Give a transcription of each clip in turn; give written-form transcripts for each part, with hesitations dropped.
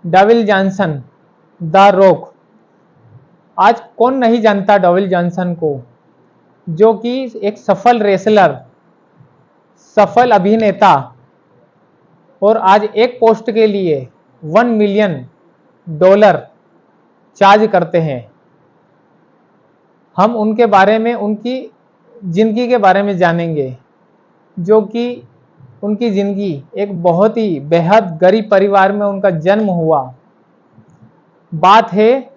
Devil Johnson, the rock. आज कौन नहीं जानता डेविल जॉनसन को, जो कि एक सफल रेसलर, सफल अभिनेता और आज एक पोस्ट के लिए $1 मिलियन चार्ज करते हैं। हम उनके बारे में, उनकी जिंदगी के बारे में जानेंगे, जो कि उनकी जिंदगी एक बहुत ही बेहद गरीब परिवार में उनका जन्म हुआ। बात है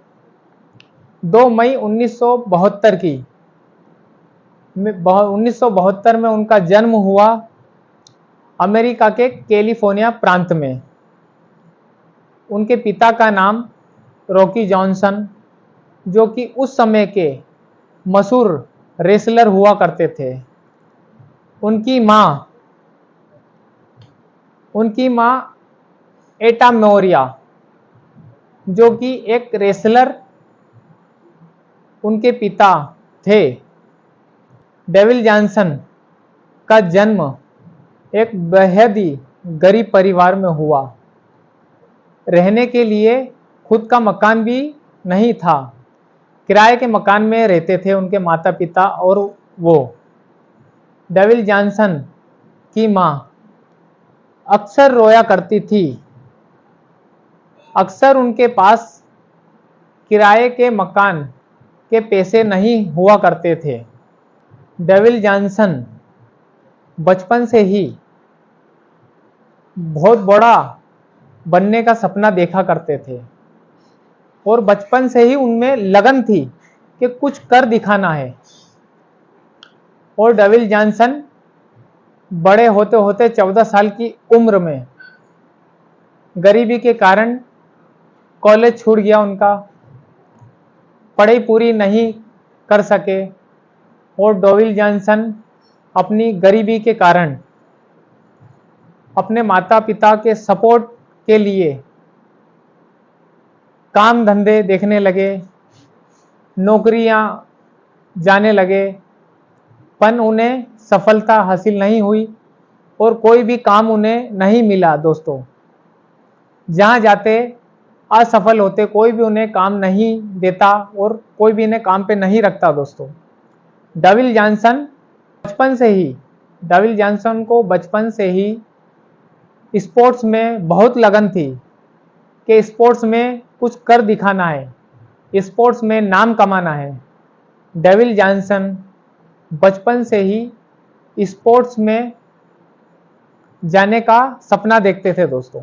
2 मई 1972 की। 1972 में उनका जन्म हुआ अमेरिका के कैलिफोर्निया प्रांत में। उनके पिता का नाम रॉकी जॉनसन, जो कि उस समय के मशहूर रेसलर हुआ करते थे। उनकी माँ एटा मोरिया, जो कि एक रेसलर उनके पिता थे। डेविल जॉनसन का जन्म एक बेहद ही गरीब परिवार में हुआ। रहने के लिए खुद का मकान भी नहीं था, किराए के मकान में रहते थे उनके माता पिता और वो। डेविल जॉनसन की माँ अक्सर रोया करती थी। अक्सर उनके पास किराए के मकान के पैसे नहीं हुआ करते थे। डेविल जॉनसन बचपन से ही बहुत बड़ा बनने का सपना देखा करते थे और बचपन से ही उनमें लगन थी कि कुछ कर दिखाना है। और डेविल जॉनसन बड़े होते होते 14 साल की उम्र में गरीबी के कारण कॉलेज छूट गया उनका, पढ़ाई पूरी नहीं कर सके। और डेविल जॉनसन अपनी गरीबी के कारण अपने माता पिता के सपोर्ट के लिए काम धंधे देखने लगे, नौकरियां जाने लगे, पर उन्हें सफलता हासिल नहीं हुई और कोई भी काम उन्हें नहीं मिला। दोस्तों, जहां जाते असफल होते, कोई भी उन्हें काम नहीं देता और कोई भी इन्हें काम पे नहीं रखता। दोस्तों, डेविल जॉनसन को बचपन से ही स्पोर्ट्स में बहुत लगन थी कि स्पोर्ट्स में कुछ कर दिखाना है, स्पोर्ट्स में नाम कमाना है। डेविल जॉनसन बचपन से ही स्पोर्ट्स में जाने का सपना देखते थे। दोस्तों,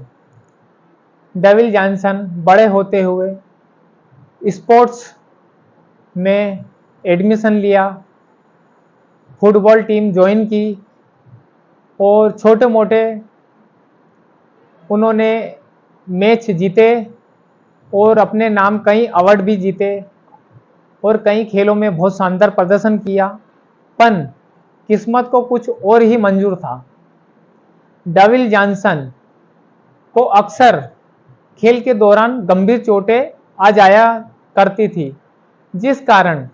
डेविल जॉनसन बड़े होते हुए स्पोर्ट्स में एडमिशन लिया, फुटबॉल टीम ज्वाइन की और छोटे मोटे उन्होंने मैच जीते और अपने नाम कई अवार्ड भी जीते और कई खेलों में बहुत शानदार प्रदर्शन किया। पर किस्मत को कुछ और ही मंजूर था। डेविल जॉनसन को अक्सर खेल के दौरान गंभीर चोटें आ जाया करती थी, जिस कारण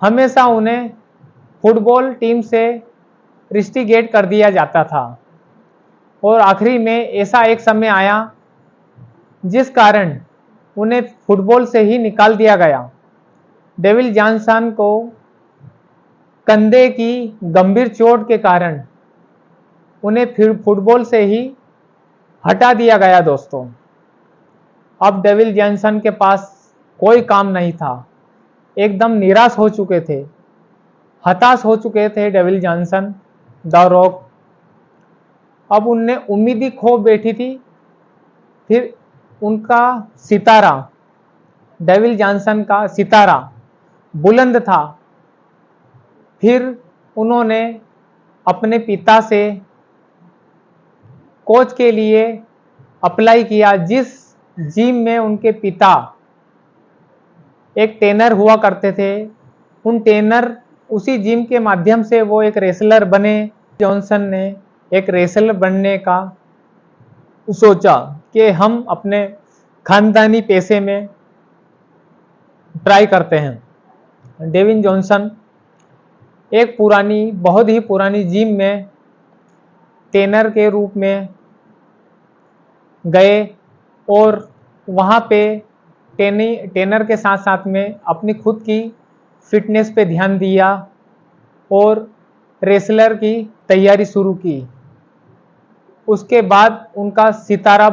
हमेशा उन्हें फुटबॉल टीम से रिस्ट्रिगेट कर दिया जाता था। और आखिरी में ऐसा एक समय आया जिस कारण उन्हें फुटबॉल से ही निकाल दिया गया। डेविल जॉनसन को कंधे की गंभीर चोट के कारण उन्हें फिर फुटबॉल से ही हटा दिया गया। दोस्तों, अब डेविल जॉनसन के पास कोई काम नहीं था, एकदम निराश हो चुके थे, हताश हो चुके थे डेविल जॉनसन, द रॉक। अब उनने उम्मीद ही खो बैठी थी। फिर उनका सितारा, डेविल जॉनसन का सितारा बुलंद था। फिर उन्होंने अपने पिता से कोच के लिए अप्लाई किया, जिस जिम में उनके पिता एक ट्रेनर हुआ करते थे। उसी जिम के माध्यम से वो एक रेसलर बने। जॉनसन ने एक रेसलर बनने का सोचा कि हम अपने खानदानी पैसे में ट्राई करते हैं। डेविल जॉनसन एक बहुत ही पुरानी जिम में ट्रेनर के रूप में गए और वहाँ पे ट्रेनर के साथ साथ में अपनी खुद की फिटनेस पे ध्यान दिया और रेसलर की तैयारी शुरू की। उसके बाद उनका सितारा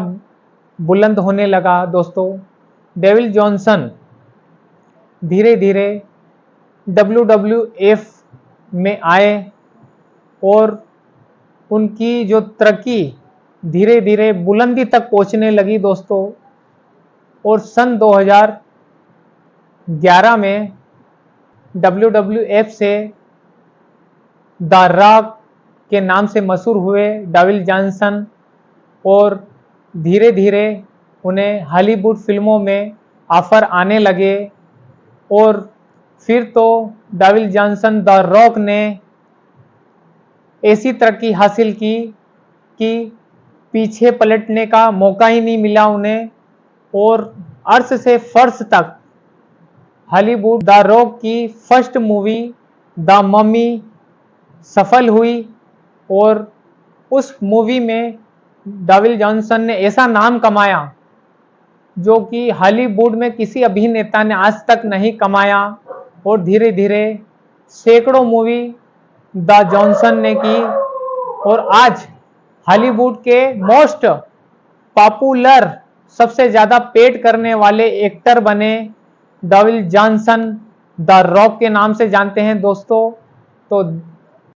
बुलंद होने लगा दोस्तों। डेविल जॉनसन धीरे धीरे WWF में आए और उनकी जो तरक्की धीरे धीरे बुलंदी तक पहुंचने लगी दोस्तों। और सन 2011 में WWF से द रॉक के नाम से मशहूर हुए डेविल जॉनसन और धीरे धीरे उन्हें हॉलीवुड फिल्मों में ऑफर आने लगे। और फिर तो डेविल जॉनसन द रॉक ने ऐसी तरक्की हासिल की कि पीछे पलटने का मौका ही नहीं मिला उन्हें। और अर्श से फर्श तक हॉलीवुड द रॉक की फर्स्ट मूवी द मम्मी सफल हुई और उस मूवी में डेविल जॉनसन ने ऐसा नाम कमाया जो कि हॉलीवुड में किसी अभिनेता ने आज तक नहीं कमाया। और धीरे धीरे सैकड़ों मूवी द जॉनसन ने की और आज हॉलीवुड के मोस्ट पॉपुलर सबसे ज्यादा पेड करने वाले एक्टर बने। डेविल जॉनसन द रॉक के नाम से जानते हैं दोस्तों। तो